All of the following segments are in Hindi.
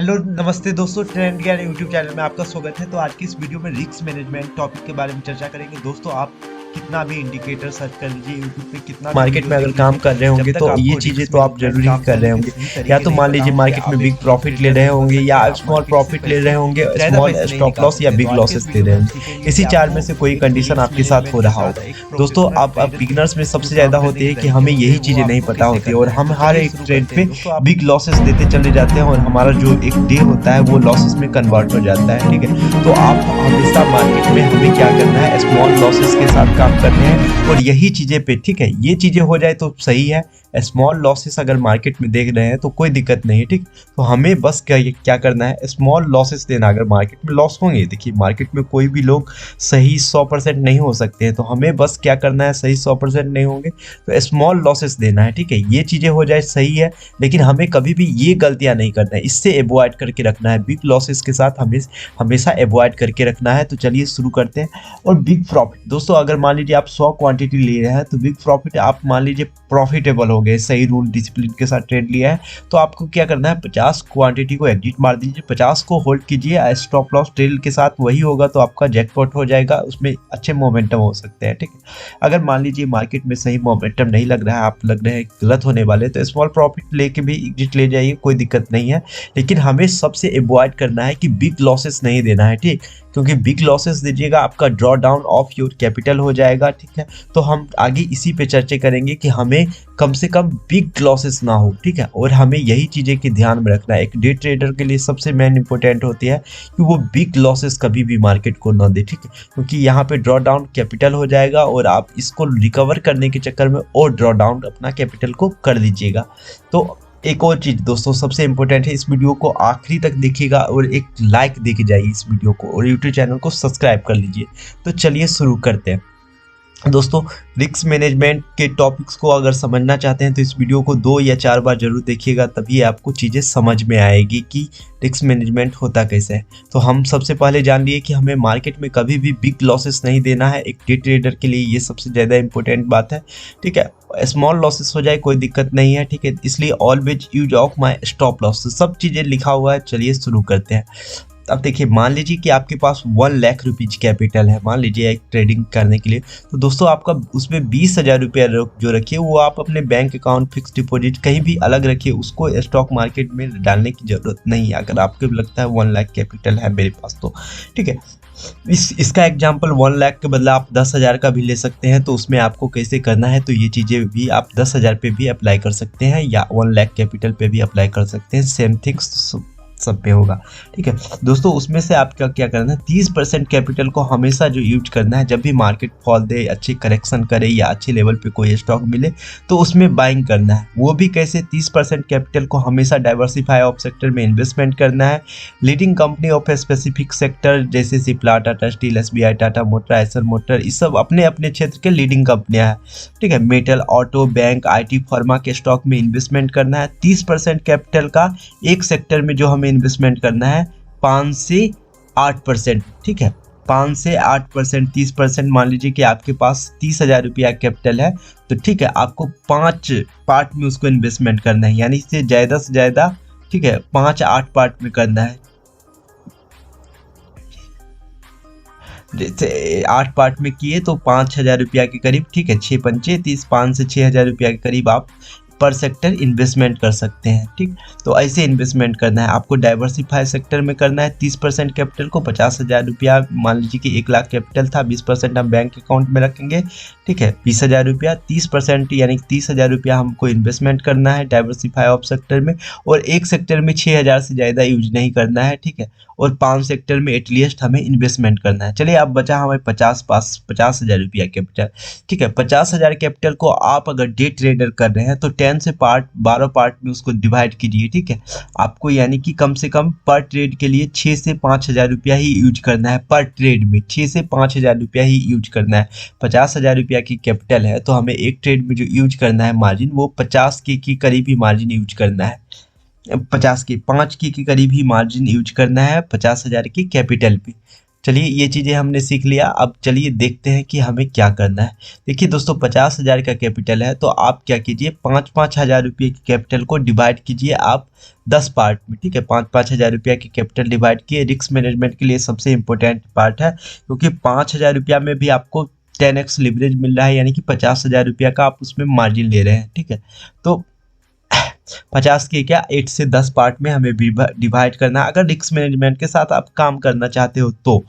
हेलो नमस्ते दोस्तों, ट्रेंड ज्ञान यूट्यूब चैनल में आपका स्वागत है। तो आज की इस वीडियो में रिस्क मैनेजमेंट टॉपिक के बारे में चर्चा करेंगे। दोस्तों, आप कितना भी इंडिकेटर सर्च कर लीजिए यूट्यूब पे, कितना भी मार्केट वीडियो में अगर देख काम लीजिए, कर रहे जब होंगे तक तो ये आपको चीजें रिस्क तो आप मैनेजमेंट जरूरी का ही कर फुल रहे लेके होंगे। सही या तरीके तो नहीं मान पता लीजिए हो कि मार्केट में आप बिग एक ट्रेड प्रॉफिट ले ट्रेडर रहे नहीं बन होंगे सकते, या आप स्मॉल मार्केट से प्रॉफिट ले रहे पैसे होंगे, ज्यादा स्मॉल पैसे नहीं स्टॉप निकाल लॉस या सकते। तो बिग आज के इस लॉसेस ले वीडियो रहे में हम होंगे। सीखेंगे कि इसी चार में आपको से कोई एक कंडीशन रिस्क आपके साथ हो मैनेजमेंट के रहा साथ होगा। एक दोस्तों, प्रोफेशनल आप ट्रेडर के बिगिनर्स में जो सबसे काम ज्यादा करने होती के है कि तरीके हमें होते यही हैं वो चीजें नहीं आपको पता कैसे होती और करना है। हम तो हर चलिए एक शुरू ट्रेड करते पे हैं। दोस्तों, आप बिग लॉसेस देते चले जाते हैं और हमारा जो एक डे होता है वो लॉसेस में कन्वर्ट हो जाता है। ठीक है, तो आप हमेशा मार्केट में हमें क्या करना है, स्मॉल लॉसेस के साथ काम करने हैं और यही चीजें पे, ठीक है, ये चीजें हो जाए तो सही है। स्मॉल लॉसेस अगर मार्केट में देख रहे हैं तो कोई दिक्कत नहीं है। ठीक, तो हमें बस क्या करना है, स्मॉल लॉसेस देना। अगर मार्केट में लॉस होंगे, देखिए मार्केट में कोई भी लोग सही 100% नहीं हो सकते हैं, तो हमें बस क्या करना है, सही 100% नहीं होंगे तो स्मॉल लॉसेस देना है। ठीक है, ये चीज़ें हो जाए सही है, लेकिन हमें कभी भी ये गलतियां नहीं करना है, इससे अवॉइड करके रखना है। बिग लॉसेस के साथ हमें हमेशा अवॉइड करके रखना है। तो चलिए शुरू करते हैं। और बिग प्रॉफिट, दोस्तों अगर मान लीजिए आप 100 क्वांटिटी ले रहे हैं तो बिग प्रॉफिट आप मान लीजिए प्रॉफिटेबल हो गए, सही रूल डिसिप्लिन के साथ ट्रेड लिया है, तो आपको क्या करना है, 50 क्वांटिटी को एग्जिट मार दीजिए, 50 को होल्ड कीजिए। स्टॉप लॉस ट्रेल के साथ वही होगा तो आपका जैकपॉट हो जाएगा, उसमें अच्छे मोमेंटम हो सकते हैं। ठीक है, अगर मान लीजिए मार्केट में सही मोमेंटम नहीं लग रहा है, आप लग रहे हैं गलत होने वाले, तो स्मॉल प्रॉफिट लेके भी एग्जिट ले जाइए, कोई दिक्कत नहीं है। लेकिन हमें सबसे अवॉइड करना है कि बिग लॉसेस नहीं देना है। ठीक, क्योंकि बिग लॉसेस दीजिएगा आपका draw down of your capital हो जाएगा। ठीक है, तो हम आगे इसी पे चर्चा करेंगे कि हमें कम से कम बिग लॉसेस ना हो। ठीक है, और हमें यही चीज़ें की ध्यान में रखना है। एक डे ट्रेडर के लिए सबसे मेन इंपॉर्टेंट होती है कि वो बिग लॉसेस कभी भी मार्केट को ना दे। ठीक है, क्योंकि यहाँ पे ड्रॉ डाउन कैपिटल हो जाएगा और आप इसको रिकवर करने के चक्कर में और ड्रॉ डाउन अपना कैपिटल को कर दीजिएगा। तो एक और चीज़ दोस्तों सबसे इम्पोर्टेंट है, इस वीडियो को आखिरी तक देखिएगा और एक लाइक दे के जाइए इस वीडियो को, और यूट्यूब चैनल को सब्सक्राइब कर लीजिए। तो चलिए शुरू करते हैं। दोस्तों, रिस्क मैनेजमेंट के टॉपिक्स को अगर समझना चाहते हैं तो इस वीडियो को 2 या 4 बार जरूर देखिएगा, तभी आपको चीज़ें समझ में आएगी कि रिस्क मैनेजमेंट होता कैसे है। तो हम सबसे पहले जान लिए कि हमें मार्केट में कभी भी बिग लॉसेस नहीं देना है। एक डे ट्रेडर के लिए ये सबसे ज़्यादा इंपॉर्टेंट बात है। ठीक है, स्मॉल लॉसेस हो जाए कोई दिक्कत नहीं है। ठीक है, इसलिए always use of my stop loss, सब चीज़ें लिखा हुआ है। चलिए शुरू करते हैं। अब देखिए, मान लीजिए कि आपके पास 1 लाख रुपीज कैपिटल है, मान लीजिए एक ट्रेडिंग करने के लिए, तो दोस्तों आपका उसमें 20,000 रुपया जो रखिए वो आप अपने बैंक अकाउंट, फिक्स डिपॉजिट कहीं भी अलग रखिए, उसको स्टॉक मार्केट में डालने की जरूरत नहीं है। अगर आपको लगता है 1 लाख कैपिटल है मेरे पास तो ठीक है, इसका एग्जाम्पल 1 लाख के बदला आप 10,000 का भी ले सकते हैं। तो उसमें आपको कैसे करना है, तो ये चीज़ें भी आप 10,000 पे भी अप्लाई कर सकते हैं या 1 लाख कैपिटल पे भी अप्लाई कर सकते हैं, सेम थिंग्स सब पे होगा। ठीक है दोस्तों, उसमें से आपका क्या करना है, 30% कैपिटल को हमेशा जो यूज करना है, जब भी मार्केट फॉल दे, अच्छी करेक्शन करे या अच्छे लेवल पे कोई स्टॉक मिले तो उसमें बाइंग करना है। वो भी कैसे, 30% कैपिटल को हमेशा डाइवर्सिफाई ऑफ सेक्टर में इन्वेस्टमेंट करना है। Leading company of a specific sector जैसे Cipla, Tata steel, SBI, Tata motor, Eicher motor, ये सब अपने अपने क्षेत्र के लीडिंग कंपनियां हैं। ठीक है, metal, auto, bank, IT, pharma के स्टॉक में इन्वेस्टमेंट करना है। 30% कैपिटल का एक सेक्टर में जो हमें इन्वेस्टमेंट करना है 5 से 8%। ठीक है, 5 से 8%, 30%। मान लीजिए कि आपके पास 30,000 रुपया कैपिटल है, तो ठीक है, आपको 5 पार्ट में उसको इन्वेस्टमेंट करना है, यानी इससे ज़्यादा से ज़्यादा, ठीक है, 5-8 पार्ट में करना है। जैसे 8 पार्ट में किए तो 5,000 रुपया के करीब, ठीक है, 6 पंचे 30, 5 से 6,000 रुपया के करीब आप पर सेक्टर इन्वेस्टमेंट कर सकते हैं। ठीक, तो ऐसे इन्वेस्टमेंट करना है आपको, डाइवर्सिफाई सेक्टर में करना है। 30% कैपिटल को 50,000 रुपया, मान लीजिए कि 1 लाख कैपिटल था, 20% हम बैंक अकाउंट में रखेंगे। ठीक है, 20,000 रुपया, 30% यानी 30,000 रुपया हमको इन्वेस्टमेंट करना है डाइवर्सिफाई ऑफ सेक्टर में, और एक सेक्टर में 6,000 से ज़्यादा यूज नहीं करना है। ठीक है, और 5 सेक्टर में एटलीस्ट हमें इन्वेस्टमेंट करना है। चलिए, अब बचा हमें 50,000 रुपया कैपिटल। ठीक है, 50,000 कैपिटल को आप अगर डे ट्रेडर कर रहे हैं तो 10 से 12 पार्ट में उसको डिवाइड कीजिए। ठीक है, आपको यानी कि कम से कम पर ट्रेड के लिए 6 से 5,000 रुपया ही यूज करना है। पर ट्रेड में 6 से 5,000 रुपया ही यूज करना है। 50,000 रुपया की कैपिटल है तो हमें एक ट्रेड में जो यूज करना है मार्जिन, वो 50 के करीब ही मार्जिन यूज करना है। 50 के 5 के करीब ही मार्जिन यूज करना है 50,000 की कैपिटल पे। चलिए ये चीज़ें हमने सीख लिया। अब चलिए देखते हैं कि हमें क्या करना है। देखिए दोस्तों 50,000 का कैपिटल है तो आप क्या कीजिए 5,000 रुपये की कैपिटल को डिवाइड कीजिए आप 10 पार्ट में, ठीक है। 5,000 रुपया की कैपिटल डिवाइड किए। रिस्क मैनेजमेंट के लिए सबसे इंपॉर्टेंट पार्ट है, क्योंकि 5,000 रुपया में भी आपको 10x लिवरेज मिल रहा है, यानी कि 50,000 रुपया का आप उसमें मार्जिन ले रहे हैं, ठीक है। तो 50 के क्या 8 से 10 पार्ट में हमें डिवाइड करना है, अगर रिस्क मैनेजमेंट के साथ आप काम करना चाहते हो तो,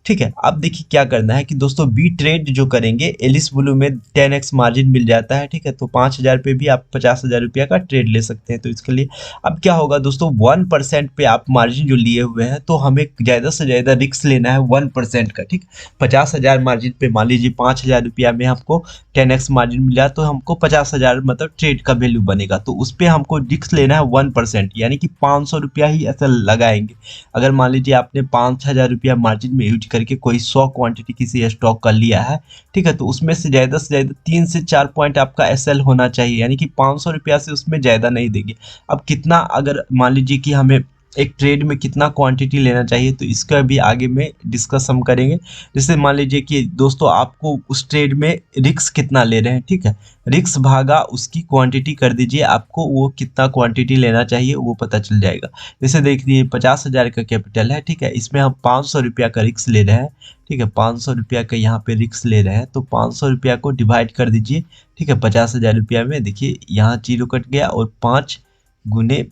ठीक है। अब देखिए क्या करना है कि दोस्तों बी ट्रेड जो करेंगे एलिस ब्लू में 10x मार्जिन मिल जाता है, ठीक है। तो 5,000 पे भी आप 50,000 रुपया का ट्रेड ले सकते हैं। तो इसके लिए अब क्या होगा दोस्तों 1% पे आप मार्जिन जो लिए हुए हैं तो हमें ज़्यादा से ज़्यादा रिस्क लेना है 1% का, ठीक। 50,000 मार्जिन पे मान लीजिए 5,000 रुपया में हमको 10x मार्जिन मिला तो हमको 50,000 मतलब ट्रेड का वैल्यू बनेगा। तो उस पर हमको रिस्क लेना है 1%, यानी कि 500 रुपया ही ऐसा लगाएंगे। अगर मान लीजिए आपने 5,000 रुपया मार्जिन में यूज करके कोई 100 क्वांटिटी किसी स्टॉक का लिया है, ठीक है। तो उसमें से ज़्यादा 3 से 4 पॉइंट आपका एसएल होना चाहिए, यानी कि 500 रुपया से उसमें ज़्यादा नहीं देंगे। अब कितना, अगर मान लीजिए कि हमें एक ट्रेड में कितना क्वांटिटी लेना चाहिए तो इसका भी आगे में डिस्कस हम करेंगे। जैसे मान लीजिए कि दोस्तों आपको उस ट्रेड में रिस्क कितना ले रहे हैं, ठीक है। रिस्क भागा उसकी क्वांटिटी कर दीजिए, आपको वो कितना क्वांटिटी लेना चाहिए वो पता चल जाएगा। जैसे देखिए 50,000 का कैपिटल है, ठीक है। इसमें हम 500 रुपया का रिस्क ले रहे हैं, ठीक है। 500 रुपया का यहाँ पे रिस्क ले रहे हैं तो 500 रुपया को डिवाइड कर दीजिए, ठीक है। 50,000 रुपया में देखिए यहाँ 0 कट गया और 5 गुने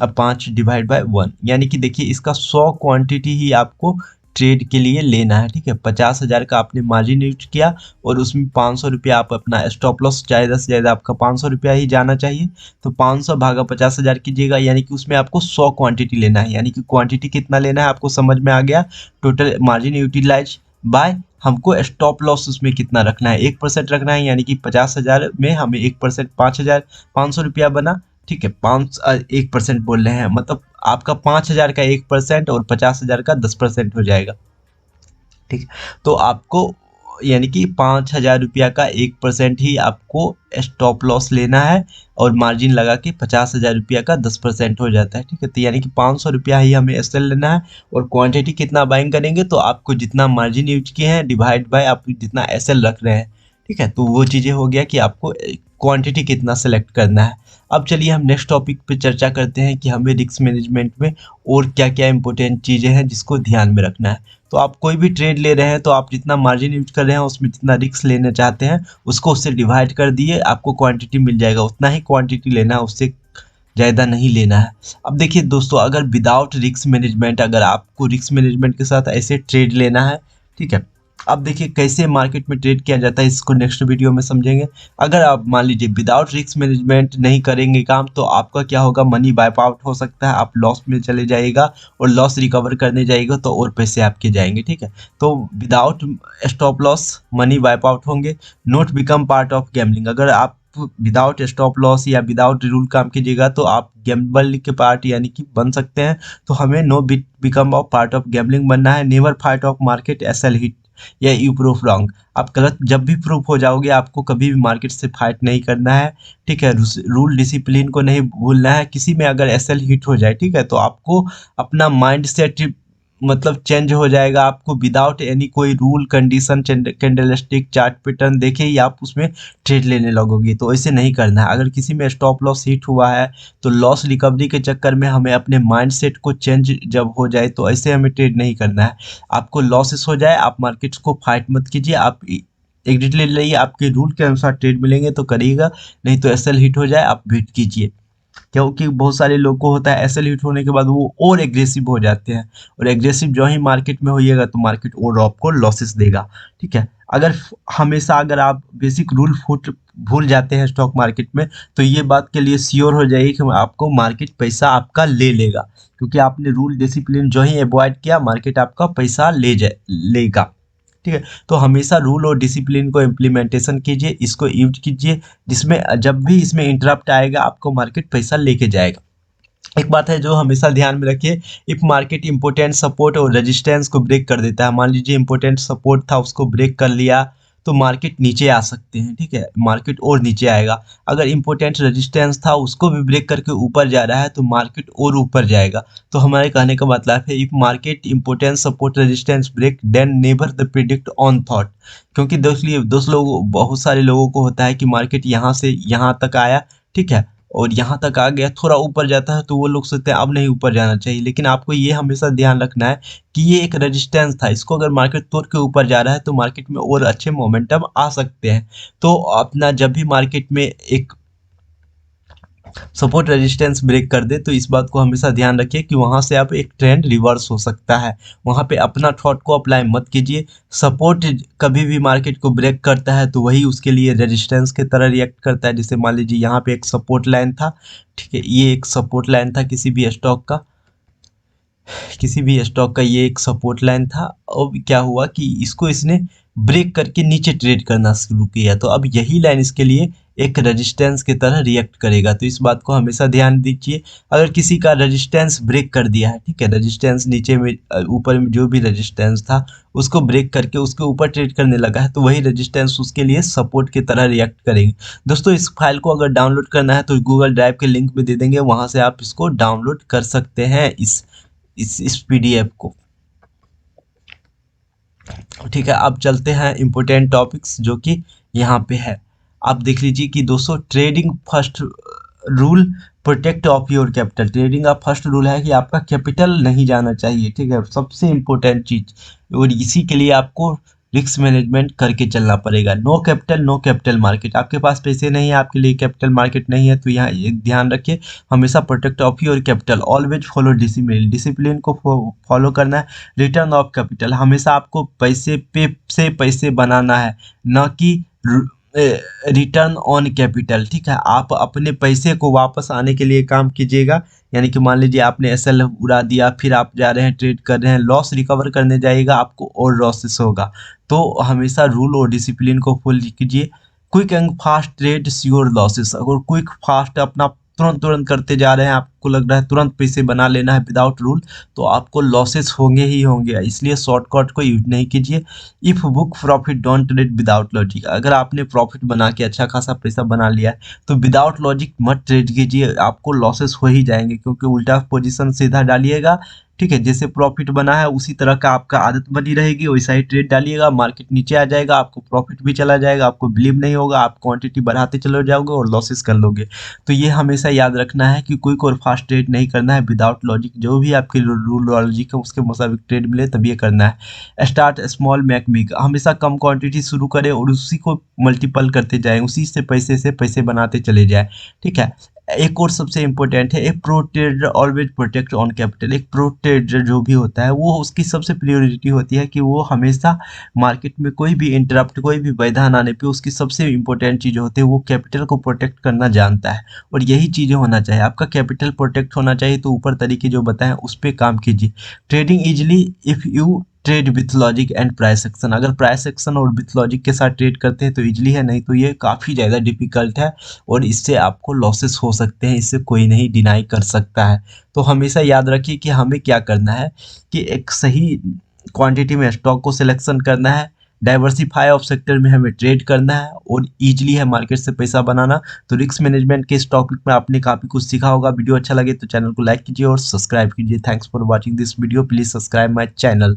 अब 5 डिवाइड बाय 1, यानी कि देखिए इसका 100 क्वांटिटी ही आपको ट्रेड के लिए लेना है, ठीक है। 50,000 का आपने मार्जिन यूज किया और उसमें 500 रुपया आप अपना स्टॉप लॉस, ज़्यादा से ज़्यादा आपका 500 रुपया ही जाना चाहिए। तो 500 भागा 50,000 कीजिएगा, यानी कि उसमें आपको 100 क्वांटिटी लेना है, यानी कि क्वांटिटी कितना लेना है आपको समझ में आ गया। टोटल मार्जिन यूटिलाइज बाय हमको स्टॉप लॉस उसमें कितना रखना है 1% रखना है, यानी कि 50,000 में हमें 1% 5,500 रुपया बना, ठीक है। 1% बोल रहे हैं, मतलब आपका 5,000 का 1% और 50,000 का 10% हो जाएगा, ठीक है। तो आपको यानी कि 5,000 रुपया का 1% ही आपको स्टॉप लॉस लेना है और मार्जिन लगा के 50,000 रुपया का 10% हो जाता है, ठीक है। तो यानी कि 500 रुपया ही हमें एसएल लेना है और क्वांटिटी कितना बाइंग करेंगे तो आपको जितना मार्जिन यूज किए हैं डिवाइड बाय आप जितना एसएल रख रहे हैं, ठीक है। तो वो चीज़ें हो गया कि आपको क्वांटिटी कितना सेलेक्ट करना है। अब चलिए हम नेक्स्ट टॉपिक पे चर्चा करते हैं कि हमें रिस्क मैनेजमेंट में और क्या क्या इंपॉर्टेंट चीज़ें हैं जिसको ध्यान में रखना है। तो आप कोई भी ट्रेड ले रहे हैं तो आप जितना मार्जिन यूज कर रहे हैं उसमें जितना रिस्क लेना चाहते हैं उसको उससे डिवाइड कर दिए, आपको क्वांटिटी मिल जाएगा, उतना ही क्वांटिटी लेना है, उससे ज़्यादा नहीं लेना है। अब देखिए दोस्तों अगर विदाउट रिस्क मैनेजमेंट, अगर आपको रिस्क मैनेजमेंट के साथ ऐसे ट्रेड लेना है, ठीक है। अब देखिए कैसे मार्केट में ट्रेड किया जाता है इसको नेक्स्ट वीडियो में समझेंगे। अगर आप मान लीजिए विदाउट रिस्क मैनेजमेंट नहीं करेंगे काम तो आपका क्या होगा, मनी वाइप आउट हो सकता है, आप लॉस में चले जाएगा और लॉस रिकवर करने जाएगा तो और पैसे आपके जाएंगे, ठीक है। तो without stop loss money wipe out होंगे, not become part of gambling. अगर आप विदाउट स्टॉप लॉस या विदाउट रूल काम कीजिएगा तो आप गैम्बल के पार्ट यानी कि बन सकते हैं। तो हमें no become of part of gambling बनना है। Never fight of market SL hit या यू प्रूफ रॉन्ग। आप गलत जब भी प्रूफ हो जाओगे आपको कभी भी मार्केट से फाइट नहीं करना है, ठीक है। रूल डिसिप्लिन को नहीं भूलना है। किसी में अगर एसएल हिट हो जाए, ठीक है, तो आपको अपना माइंड सेट मतलब चेंज हो जाएगा। आपको विदाउट एनी कोई rule condition candlestick chart pattern देखे ही आप उसमें ट्रेड लेने लगोगे, तो ऐसे नहीं करना है। अगर किसी में स्टॉप लॉस हिट हुआ है तो लॉस रिकवरी के चक्कर में हमें अपने माइंडसेट को चेंज जब हो जाए तो ऐसे हमें ट्रेड नहीं करना है। आपको लॉसेस हो जाए आप मार्केट्स को फाइट मत कीजिए, आप एग्जिट ले लीजिए, आपके रूल के अनुसार ट्रेड मिलेंगे तो करिएगा, नहीं तो एसएल हिट हो जाए आप वेट कीजिए। क्योंकि बहुत सारे लोग को होता है एसएल हिट होने के बाद वो और एग्रेसिव हो जाते हैं और एग्रेसिव जो ही मार्केट में होइएगा तो मार्केट और आपको लॉसेस देगा, ठीक है। अगर हमेशा अगर आप बेसिक रूल भूल जाते हैं स्टॉक मार्केट में तो ये बात के लिए श्योर हो जाइए कि आपको मार्केट पैसा आपका ले लेगा, क्योंकि आपने रूल डिसिप्लिन जो ही अवॉइड किया मार्केट आपका पैसा लेगा, ठीक है। तो हमेशा रूल और डिसिप्लिन को इम्प्लीमेंटेशन कीजिए, इसको यूज कीजिए, जिसमें जब भी इसमें इंटरप्ट आएगा आपको मार्केट पैसा लेके जाएगा। एक बात है जो हमेशा ध्यान में रखिए, इफ मार्केट इंपोर्टेंट सपोर्ट और रेजिस्टेंस को ब्रेक कर देता है, मान लीजिए इंपोर्टेंट सपोर्ट था उसको ब्रेक कर लिया तो मार्केट नीचे आ सकते हैं, ठीक है, मार्केट और नीचे आएगा। अगर इम्पोर्टेंट रेजिस्टेंस था उसको भी ब्रेक करके ऊपर जा रहा है तो मार्केट और ऊपर जाएगा। तो हमारे कहने का मतलब है, if market important support resistance break then never the predict on thought. क्योंकि दोस्त लोग, बहुत सारे लोगों को होता है कि मार्केट यहाँ से यहाँ तक आया, ठीक है, और यहाँ तक आ गया, थोड़ा ऊपर जाता है तो वो लोग सोचते हैं अब नहीं ऊपर जाना चाहिए। लेकिन आपको ये हमेशा ध्यान रखना है कि ये एक रेजिस्टेंस था, इसको अगर मार्केट तोड़ के ऊपर जा रहा है तो मार्केट में और अच्छे मोमेंटम आ सकते हैं। तो अपना जब भी मार्केट में एक सपोर्ट रेजिस्टेंस ब्रेक कर दे तो इस बात को हमेशा ध्यान रखिए कि वहां से आप एक ट्रेंड रिवर्स हो सकता है। वहां पे अपना थॉट को अप्लाई मत कीजिए। सपोर्ट कभी भी मार्केट को ब्रेक करता है तो वही उसके लिए रेजिस्टेंस की तरह रिएक्ट करता है। जैसे मान लीजिए यहाँ पे एक सपोर्ट लाइन था, ठीक है, ये एक सपोर्ट लाइन था किसी भी स्टॉक का ये एक सपोर्ट लाइन था। अब क्या हुआ कि इसको इसने ब्रेक करके नीचे ट्रेड करना शुरू किया, तो अब यही लाइन इसके लिए एक रेजिस्टेंस की तरह रिएक्ट करेगा। तो इस बात को हमेशा ध्यान दीजिए। अगर किसी का रेजिस्टेंस ब्रेक कर दिया है, ठीक है, रेजिस्टेंस नीचे में ऊपर में जो भी रेजिस्टेंस था उसको ब्रेक करके उसके ऊपर ट्रेड करने लगा है तो वही रेजिस्टेंस उसके लिए सपोर्ट की तरह रिएक्ट करेंगे। दोस्तों इस फाइल को अगर डाउनलोड करना है तो गूगल ड्राइव के लिंक में दे देंगे, वहां से आप इसको डाउनलोड कर सकते हैं, इस पीडीएफ को, ठीक है। अब चलते हैं इम्पोर्टेंट टॉपिक्स जो कि यहाँ पे है। आप देख लीजिए कि दोस्तों trading first rule protect of your capital. Trading का फर्स्ट रूल है कि आपका कैपिटल नहीं जाना चाहिए, ठीक है, सबसे इम्पोर्टेंट चीज। और इसी के लिए आपको रिस्क मैनेजमेंट करके चलना पड़ेगा। No capital no capital market. आपके पास पैसे नहीं है, आपके लिए कैपिटल मार्केट नहीं है, तो यहाँ एक ध्यान रखिए, हमेशा protect of your capital. Always follow discipline. Discipline को फॉलो करना है। रिटर्न ऑफ कैपिटल, हमेशा आपको पैसे पे से पैसे बनाना है, न कि रिटर्न ऑन कैपिटल, ठीक है। आप अपने पैसे को वापस आने के लिए काम कीजिएगा। यानी कि मान लीजिए आपने एसएल उड़ा दिया, फिर आप जा रहे हैं ट्रेड कर रहे हैं, लॉस रिकवर करने जाइएगा आपको और लॉसेस होगा। तो हमेशा रूल और डिसिप्लिन को फॉलो कीजिए। Quick and fast trade sure losses. अगर क्विक फास्ट अपना तुरंत तुरंत करते जा रहे हैं, आपको लग रहा है तुरंत पैसे बना लेना है विदाउट रूल, तो आपको लॉसेस होंगे ही होंगे। इसलिए शॉर्टकट को यूज नहीं कीजिए। If book profit don't trade without logic. अगर आपने प्रॉफिट बना के अच्छा खासा पैसा बना लिया है तो विदाउट लॉजिक मत ट्रेड कीजिए, आपको लॉसेस हो ही जाएंगे। क्योंकि उल्टा पोजीशन सीधा डालिएगा, ठीक है, जैसे प्रॉफिट बना है उसी तरह का आपका आदत बनी रहेगी, वैसा ही ट्रेड डालिएगा, मार्केट नीचे आ जाएगा, आपको प्रॉफिट भी चला जाएगा, आपको बिलीव नहीं होगा, आप क्वांटिटी बढ़ाते चले जाओगे और लॉसेस कर लोगे। तो ये हमेशा याद रखना है कि क्विक और फास्ट ट्रेड नहीं करना है विदाउट लॉजिक। जो भी आपके रूल लॉजिक है उसके मुताबिक ट्रेड मिले तब ये करना है। Start small make big. हमेशा कम क्वांटिटी शुरू करें और उसी को मल्टीपल करते जाएं, उसी से पैसे बनाते चले जाएं, ठीक है। एक और सबसे इम्पोर्टेंट है, एक pro trader always protect on capital. एक प्रो ट्रेडर जो भी होता है वो उसकी सबसे प्रायोरिटी होती है कि वो हमेशा मार्केट में कोई भी इंटरप्ट, कोई भी व्यवधान आने पे उसकी सबसे इम्पोर्टेंट चीज़ होती है वो कैपिटल को प्रोटेक्ट करना जानता है। और यही चीज़ें होना चाहिए, आपका कैपिटल प्रोटेक्ट होना चाहिए। तो ऊपर तरीके जो बताएं उस पर काम कीजिए। Trading easily if you trade with logic and price action. अगर प्राइस एक्शन और विथ लॉजिक के साथ ट्रेड करते हैं तो इजीली है, नहीं तो ये काफ़ी ज़्यादा डिफिकल्ट है और इससे आपको लॉसेस हो सकते हैं, इससे कोई नहीं डिनाई कर सकता है। तो हमेशा याद रखिए कि हमें क्या करना है कि एक सही क्वांटिटी में स्टॉक को सिलेक्शन करना है, डाइवर्सिफाई ऑफ सेक्टर में हमें ट्रेड करना है और इजीली है मार्केट से पैसा बनाना। तो रिस्क मैनेजमेंट के इस टॉपिक में आपने काफ़ी कुछ सीखा होगा। वीडियो अच्छा लगे तो चैनल को लाइक कीजिए और सब्सक्राइब कीजिए। Thanks for watching this video. Please subscribe my channel.